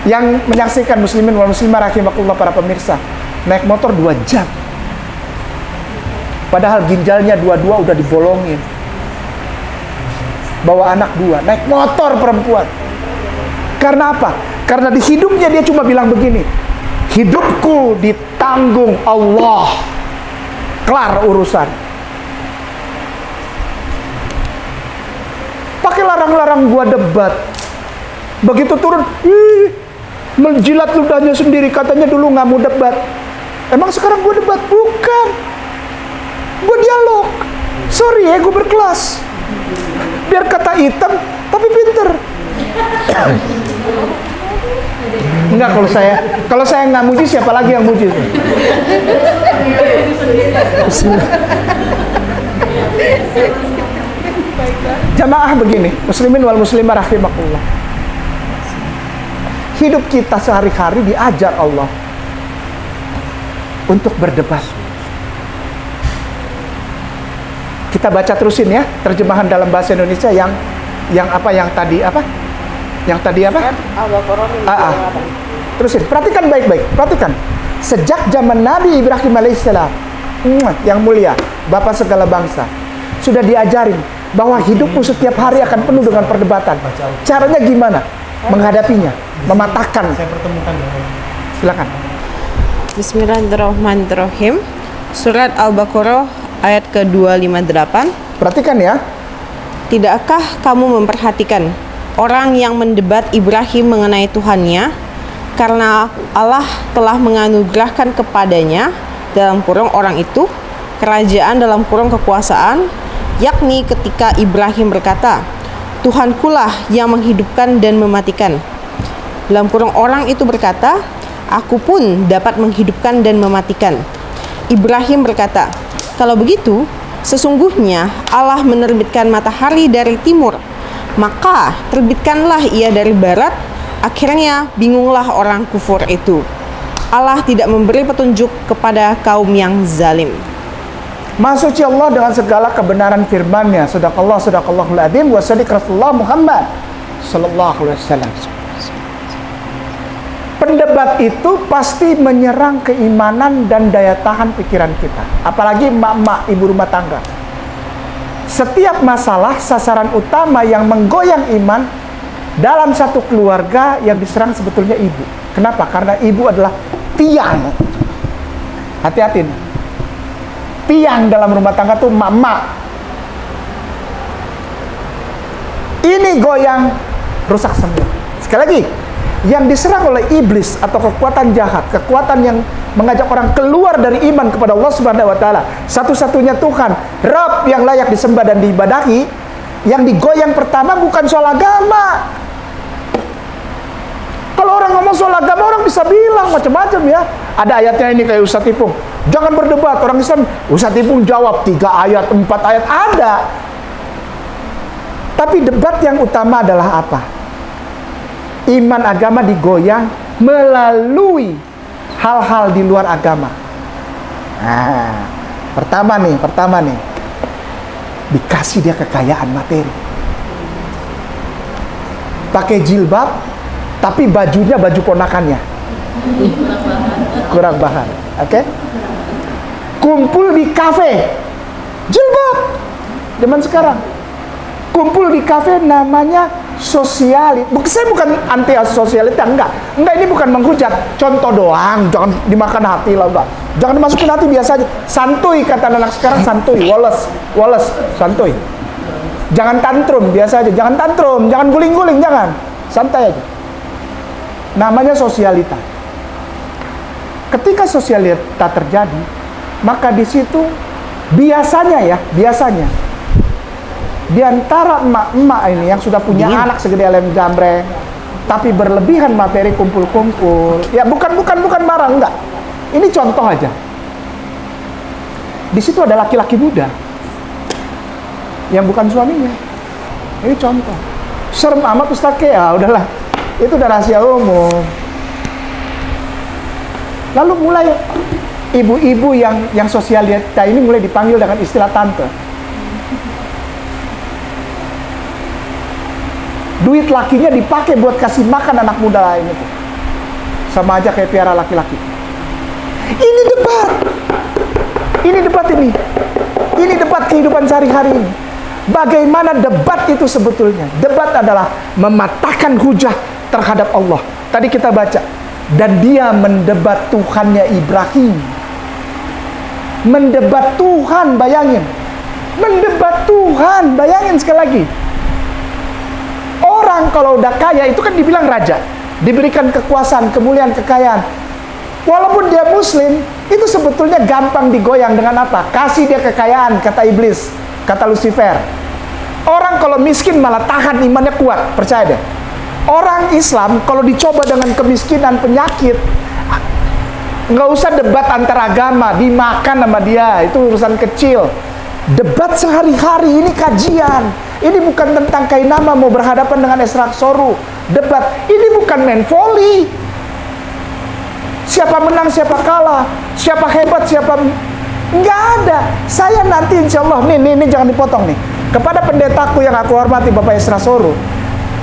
Yang menyaksikan muslimin wal muslimah rahimakumullah para pemirsa, naik motor 2 jam. Padahal ginjalnya dua-dua udah dibolongin. Bawa anak 2, naik motor perempuan. Karena apa? Karena di hidupnya dia cuma bilang begini, hidupku ditanggung Allah. Kelar urusan. Pakai larang-larang gua debat. Begitu turun, menjilat ludahnya sendiri, katanya dulu nggak mau debat. Emang sekarang gua debat? Bukan. Gua dialog. Sorry ya, gua berkelas. Biar kata hitam, tapi pinter. Enggak, kalau saya nggak muji, siapa lagi yang muji? Jamaah begini, muslimin wal muslimah rahimakumullah. Hidup kita sehari-hari diajar Allah untuk berdebat. Kita baca terusin ya terjemahan dalam bahasa Indonesia yang tadi apa? Terusin, perhatikan baik-baik, perhatikan. Sejak zaman Nabi Ibrahim alaihissalam, yang mulia, Bapak segala bangsa, sudah diajarin bahwa hidupmu setiap hari akan penuh dengan perdebatan. Caranya gimana? Menghadapinya, mematahkan. Saya pertemukan. Silakan. Bismillahirrahmanirrahim. Surat Al-Baqarah ayat ke-258. Perhatikan ya. Tidakkah kamu memperhatikan orang yang mendebat Ibrahim mengenai Tuhannya, karena Allah telah menganugerahkan kepadanya dalam kurung orang itu kerajaan dalam kurung kekuasaan, yakni ketika Ibrahim berkata, Tuhankulah yang menghidupkan dan mematikan. Dalam kurung orang itu berkata, aku pun dapat menghidupkan dan mematikan. Ibrahim berkata, kalau begitu, sesungguhnya Allah menerbitkan matahari dari timur, maka terbitkanlah ia dari barat. Akhirnya bingunglah orang kufur itu. Allah tidak memberi petunjuk kepada kaum yang zalim. Maha suci Allah dengan segala kebenaran firman-Nya. Sadaqallahul adzim wa shadiq Rasulullah Muhammad sallallahu alaihi wasallam. Pendebat itu pasti menyerang keimanan dan daya tahan pikiran kita. Apalagi emak-emak, ibu rumah tangga. Setiap masalah, sasaran utama yang menggoyang iman Dalam satu keluarga yang diserang sebetulnya ibu. Kenapa? Karena ibu adalah tiang. Hati-hati nih. Tiang dalam rumah tangga tuh mama. Ini goyang, rusak semua. Sekali lagi, yang diserang oleh iblis atau kekuatan jahat, kekuatan yang mengajak orang keluar dari iman kepada Allah Subhanahu wa taala, satu-satunya Tuhan, Rabb yang layak disembah dan diibadahi, yang digoyang pertama bukan soal agama. Kalau orang ngomong soal agama, orang bisa bilang macam-macam ya. Ada ayatnya ini kayak Ustadz Ipung, jangan berdebat orang Islam. Ustadz Ipung jawab 3 ayat, 4 ayat, ada. Tapi debat yang utama adalah apa? Iman agama digoyang melalui hal-hal di luar agama. Nah, pertama nih, dikasih dia kekayaan materi. Pakai jilbab, tapi bajunya baju ponakannya. Kurang bahan. Oke? Kumpul di kafe, jilbab. Zaman sekarang. Kumpul di kafe namanya sosialit. Saya bukan anti sosialita, enggak, ini bukan menghujat, contoh doang, jangan dimakan hati lah, enggak, jangan dimasukin hati, biasa aja, santuy, kata anak sekarang, santuy, Wallace, santuy, jangan tantrum, biasa aja, jangan tantrum, jangan guling-guling, jangan, santai aja, namanya sosialita. Ketika sosialita terjadi, maka di situ biasanya di antara emak-emak ini yang sudah punya anak segede lem jamreng, tapi berlebihan materi kumpul-kumpul. Ya bukan marah, enggak. Ini contoh aja. Di situ ada laki-laki muda yang bukan suaminya. Ini contoh. Serem amat Ustaz, ya udahlah. Itu udah rahasia umum. Lalu mulai ibu-ibu yang sosialita ini mulai dipanggil dengan istilah tante. Duit lakinya dipakai buat kasih makan anak muda lain itu. Sama aja kayak piara laki-laki. Ini debat ini. Ini debat kehidupan sehari-hari ini. Bagaimana debat itu sebetulnya? Debat adalah mematahkan hujah terhadap Allah. Tadi kita baca. Dan dia mendebat Tuhannya Ibrahim. Mendebat Tuhan, bayangin. Mendebat Tuhan, bayangin sekali lagi. Orang kalau udah kaya itu kan dibilang raja, diberikan kekuasaan, kemuliaan, kekayaan. Walaupun dia muslim, itu sebetulnya gampang digoyang dengan apa? Kasih dia kekayaan, kata iblis, kata Lucifer. Orang kalau miskin malah tahan, imannya kuat, percaya deh. Orang Islam kalau dicoba dengan kemiskinan, penyakit, nggak usah debat antar agama, dimakan sama dia, itu urusan kecil. Debat sehari-hari, ini kajian. Ini bukan tentang kainama mau berhadapan dengan Esrak Soru. Debat, ini bukan main volley. Siapa menang, siapa kalah, siapa hebat, siapa... Nggak ada. Saya nanti insya Allah, nih jangan dipotong nih. Kepada pendetaku yang aku hormati, Bapak Esrak Soru,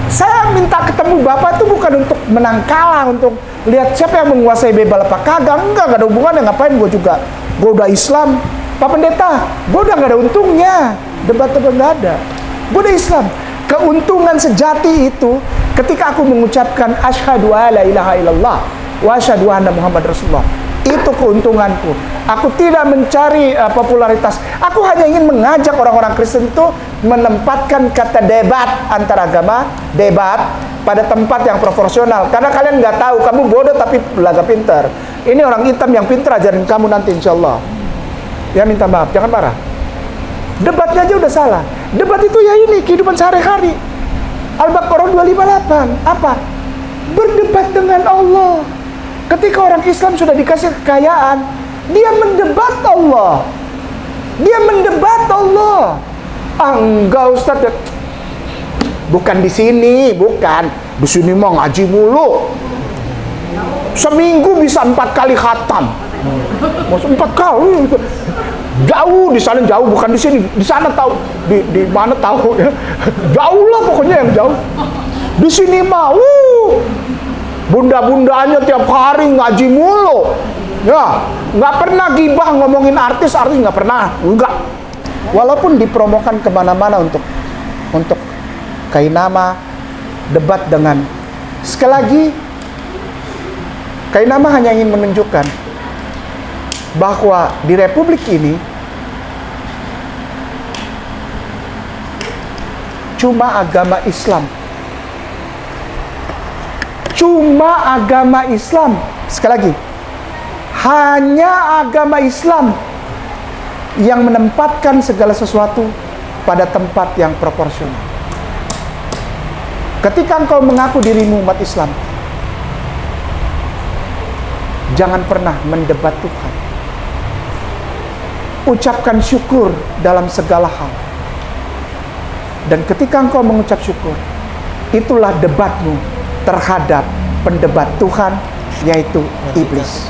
saya minta ketemu Bapak itu bukan untuk menang kalah, untuk lihat siapa yang menguasai bebal apa kagak. Enggak ada hubungannya, ngapain gue juga. Gue udah Islam. Pak Pendeta, gue udah gak ada untungnya. Debat-debat gak ada. Gue udah Islam. Keuntungan sejati itu ketika aku mengucapkan asyhadu alla ilaha illallah wa asyhadu anna Muhammad Rasulullah. Itu keuntunganku. Aku tidak mencari popularitas. Aku hanya ingin mengajak orang-orang Kristen itu menempatkan kata debat antar agama, debat pada tempat yang proporsional. Karena kalian nggak tahu, kamu bodoh tapi belaga pintar. Ini orang hitam yang pintar ajarin kamu nanti insya Allah. Ya minta maaf, jangan marah. Debatnya aja udah salah. Debat itu ya ini, kehidupan sehari-hari. Al-Baqarah 258. Apa? Berdebat dengan Allah. Ketika orang Islam sudah dikasih kekayaan, dia mendebat Allah. Dia mendebat Allah. Enggak Ustaz. Bukan di sini, bukan. Di sini mah ngaji mulu. Seminggu bisa 4 kali khatam. Maksud 4 kali. Jauh di sana, jauh bukan di sini. Di sana tahu, di mana tahu ya. Jauh lah pokoknya yang jauh. Di sini mah bunda-bundanya tiap hari ngaji mulu. Ya, nggak pernah gibah ngomongin artis nggak pernah. Enggak. Walaupun dipromokan kemana-mana untuk kainama, debat dengan. Sekali lagi, Kainama hanya ingin menunjukkan bahwa di Republik ini cuma agama Islam. Cuma agama Islam. Sekali lagi, hanya agama Islam yang menempatkan segala sesuatu pada tempat yang proporsional. Ketika engkau mengaku dirimu umat Islam, jangan pernah mendebat Tuhan. Ucapkan syukur dalam segala hal. Dan ketika engkau mengucap syukur, itulah debatmu terhadap pendebat Tuhan, yaitu iblis.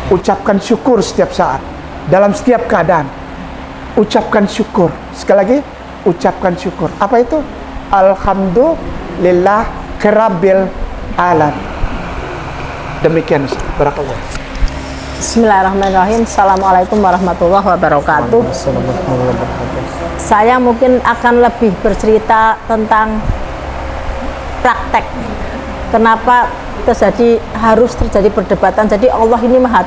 Ucapkan syukur setiap saat, dalam setiap keadaan. Ucapkan syukur. Sekali lagi, ucapkan syukur. Apa itu? Alhamdulillah Rabbil alamin. Demikian. Barakallah. Bismillahirrahmanirrahim. Assalamualaikum warahmatullahi wabarakatuh. Saya mungkin akan lebih bercerita tentang praktek. Kenapa harus terjadi perdebatan? Jadi Allah ini maha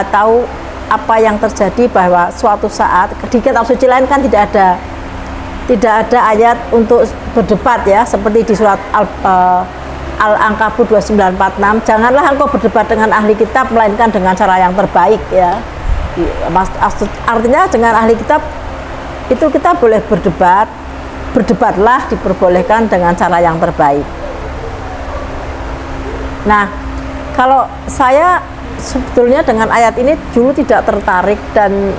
tahu apa yang terjadi, bahwa suatu saat di kitab suci lain kan tidak ada ayat untuk berdebat ya, seperti di surat Al-Ankabut 2946, janganlah engkau berdebat dengan ahli kitab melainkan dengan cara yang terbaik ya. Artinya dengan ahli kitab itu kita boleh berdebatlah diperbolehkan dengan cara yang terbaik. Nah, kalau saya sebetulnya dengan ayat ini dulu tidak tertarik dan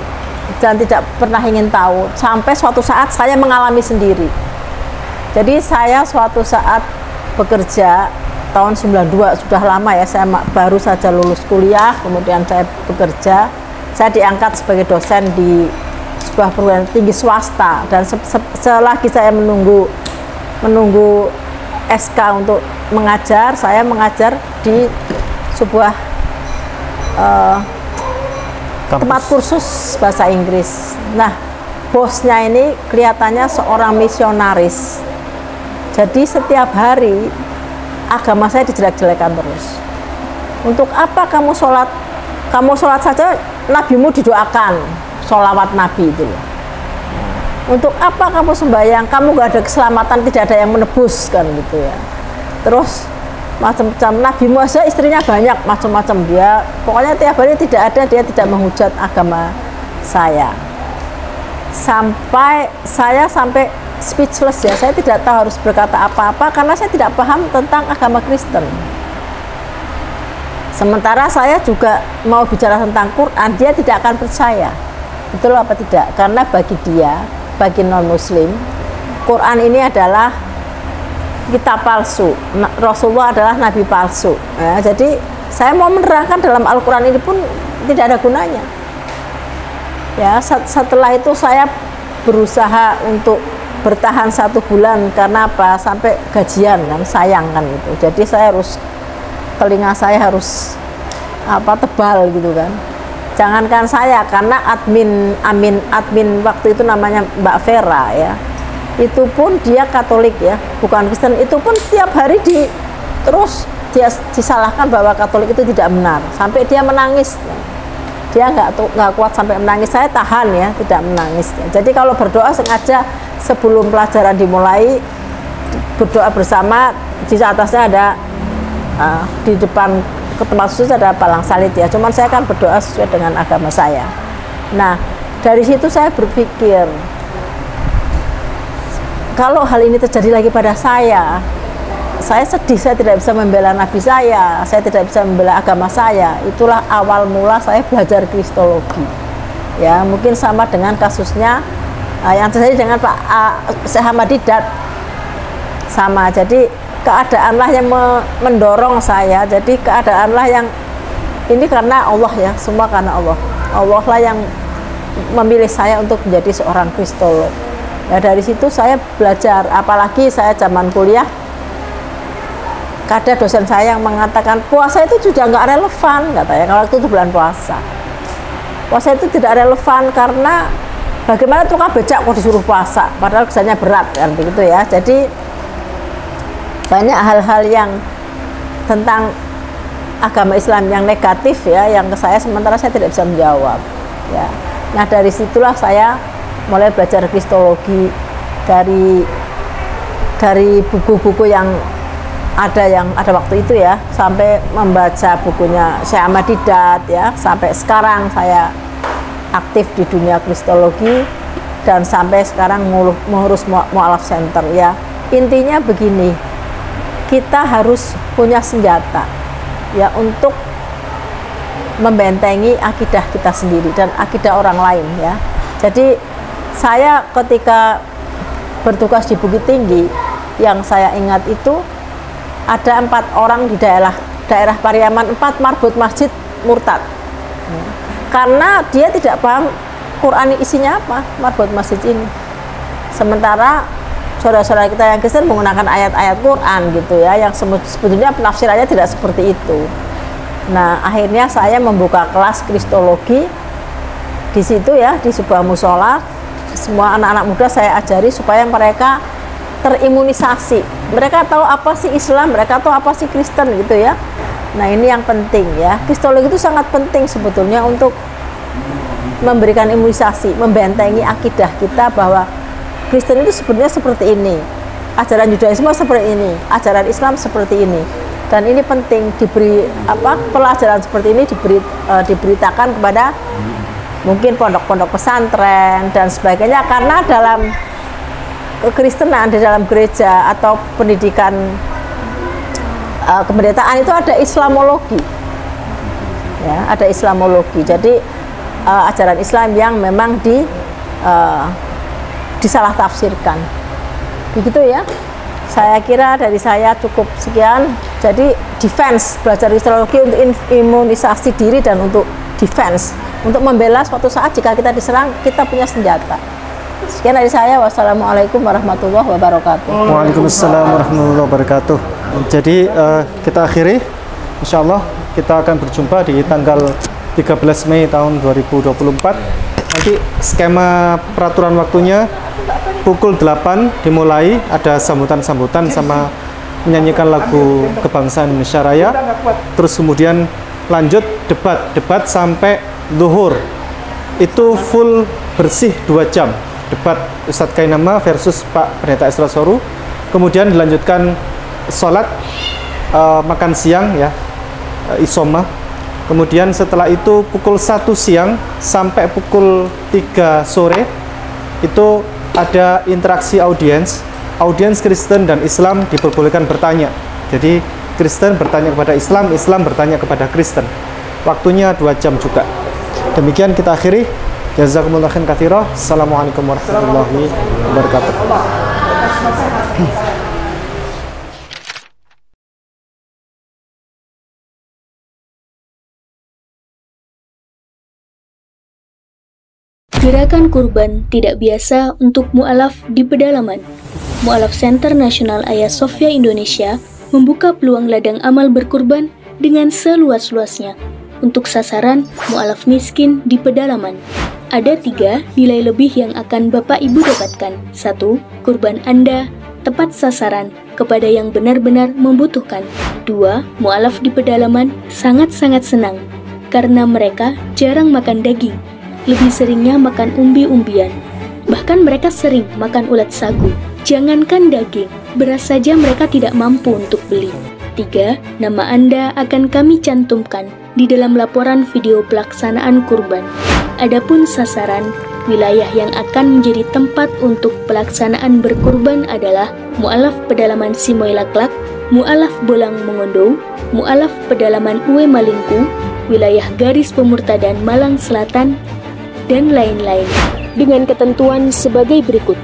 tidak pernah ingin tahu, sampai suatu saat saya mengalami sendiri. Jadi saya suatu saat bekerja tahun 92, sudah lama ya, saya baru saja lulus kuliah, kemudian saya bekerja, saya diangkat sebagai dosen di sebuah perguruan tinggi swasta, dan selagi saya menunggu SK untuk mengajar, saya mengajar di sebuah tempat kursus bahasa Inggris. Nah, bosnya ini kelihatannya seorang misionaris. Jadi setiap hari agama saya dijelek-jelekan terus. Untuk apa kamu sholat? Kamu sholat saja nabimu didoakan, sholawat nabi itu loh. Untuk apa kamu sembahyang? Kamu gak ada keselamatan, tidak ada yang menebus kan gitu ya. Terus macam-macam, nabimu aja istrinya banyak, macam-macam. Dia pokoknya tiap hari tidak ada, dia tidak menghujat agama saya. Sampai speechless ya, saya tidak tahu harus berkata apa-apa karena saya tidak paham tentang agama Kristen. Sementara saya juga mau bicara tentang Quran, dia tidak akan percaya. Betul apa tidak? Karena bagi dia, bagi non-muslim, Quran ini adalah kitab palsu. Rasulullah adalah nabi palsu ya, jadi saya mau menerangkan dalam Al-Quran ini pun tidak ada gunanya ya. Setelah itu saya berusaha untuk bertahan 1 bulan. Karena apa? Sampai gajian kan, sayang kan gitu. Jadi saya harus, telinga saya harus tebal gitu kan. Jangankan saya, karena admin waktu itu namanya Mbak Vera ya, itu pun dia Katolik ya, bukan Kristen. Itu pun setiap hari terus dia disalahkan bahwa Katolik itu tidak benar, sampai dia menangis. Dia nggak kuat sampai menangis. Saya tahan ya, tidak menangis. Jadi kalau berdoa sengaja sebelum pelajaran dimulai, berdoa bersama, di atasnya ada di depan ke tempat khusus ada palang salib ya. Cuman saya kan berdoa sesuai dengan agama saya. Nah, dari situ saya berpikir, kalau hal ini terjadi lagi pada saya sedih. Saya tidak bisa membela nabi saya tidak bisa membela agama saya. Itulah awal mula saya belajar Kristologi ya. Mungkin sama dengan kasusnya yang terjadi dengan Pak Syekh Ahmad Didat, sama. Jadi keadaanlah yang mendorong saya. Jadi keadaanlah yang ini karena Allah ya, semua karena Allah. Allah lah yang memilih saya untuk menjadi seorang Kristolog. Ya, dari situ saya belajar. Apalagi saya zaman kuliah, ada dosen saya yang mengatakan puasa itu sudah nggak relevan, katanya, kalau itu bulan puasa. Puasa itu tidak relevan karena bagaimana tukang becak kok disuruh puasa, padahal kerjanya berat kan begitu ya. Jadi banyak hal-hal yang tentang agama Islam yang negatif ya, yang ke saya, sementara saya tidak bisa menjawab ya. Nah dari situlah saya mulai belajar kristologi dari buku-buku yang ada waktu itu ya, sampai membaca bukunya Syekh Ahmad Didat ya, sampai sekarang saya aktif di dunia kristologi dan sampai sekarang mengurus Mu'alaf Center ya. Intinya begini, kita harus punya senjata ya untuk membentengi akidah kita sendiri dan akidah orang lain ya. Jadi saya ketika bertugas di Bukit Tinggi, yang saya ingat itu ada 4 orang di daerah Pariaman, 4 marbot masjid murtad karena dia tidak paham Quran isinya apa, marbot masjid ini. Sementara saudara-saudara kita yang Kristen menggunakan ayat-ayat Quran gitu ya, yang sebetulnya penafsirannya tidak seperti itu. Nah akhirnya saya membuka kelas kristologi di situ ya, di sebuah musola. Semua anak-anak muda saya ajari supaya mereka terimunisasi, mereka tahu apa sih Islam, mereka tahu apa sih Kristen gitu ya. Nah ini yang penting ya, kristologi itu sangat penting sebetulnya untuk memberikan imunisasi, membentengi akidah kita bahwa Kristen itu sebenarnya seperti ini, ajaran Yudaisme seperti ini, ajaran Islam seperti ini, dan ini penting diberi pelajaran seperti ini diberitakan kepada mungkin pondok-pondok pesantren dan sebagainya, karena dalam kekristenan di dalam gereja atau pendidikan kependetaan itu ada Islamologi ya, ada Islamologi. Jadi ajaran Islam yang memang disalah tafsirkan begitu ya. Saya kira dari saya cukup sekian. Jadi defense, belajar kristologi untuk imunisasi diri dan untuk defense, untuk membela suatu saat jika kita diserang, kita punya senjata. Sekian dari saya. Wassalamualaikum warahmatullahi wabarakatuh. Waalaikumsalam warahmatullahi wabarakatuh. Jadi kita akhiri, insya Allah kita akan berjumpa di tanggal 13 Mei tahun 2024. Nanti skema peraturan waktunya pukul 8 dimulai, ada sambutan-sambutan sama menyanyikan lagu kebangsaan Indonesia Raya. Terus kemudian lanjut debat sampai zuhur. Itu full bersih 2 jam. Debat Ustadz Kainama versus Pak Pendeta Esra Soru. Kemudian dilanjutkan sholat, makan siang ya, isoma. Kemudian setelah itu pukul 1 siang sampai pukul 3 sore itu ada interaksi audiens Kristen dan Islam diperbolehkan bertanya. Jadi Kristen bertanya kepada Islam, Islam bertanya kepada Kristen. Waktunya 2 jam juga. Demikian kita akhiri. Jazakumullah khairan katsira. Assalamualaikum warahmatullahi wabarakatuh. Gerakan kurban tidak biasa untuk mu'alaf di pedalaman. Mu'alaf Center Nasional Hagia Sophia Indonesia membuka peluang ladang amal berkurban dengan seluas-luasnya untuk sasaran mu'alaf miskin di pedalaman. Ada 3 nilai lebih yang akan Bapak Ibu dapatkan. 1. Kurban Anda tepat sasaran kepada yang benar-benar membutuhkan. 2. Mu'alaf di pedalaman sangat-sangat senang karena mereka jarang makan daging. Lebih seringnya makan umbi-umbian. Bahkan mereka sering makan ulat sagu. Jangankan daging, beras saja mereka tidak mampu untuk beli. 3. Nama Anda akan kami cantumkan di dalam laporan video pelaksanaan kurban. Adapun sasaran, wilayah yang akan menjadi tempat untuk pelaksanaan berkurban adalah Mu'alaf Pedalaman Simoy Laklak, Mu'alaf Bolang Mengondo, Mu'alaf Pedalaman Uwe Malingku, wilayah garis pemurtadan Malang Selatan, dan lain-lain, dengan ketentuan sebagai berikut.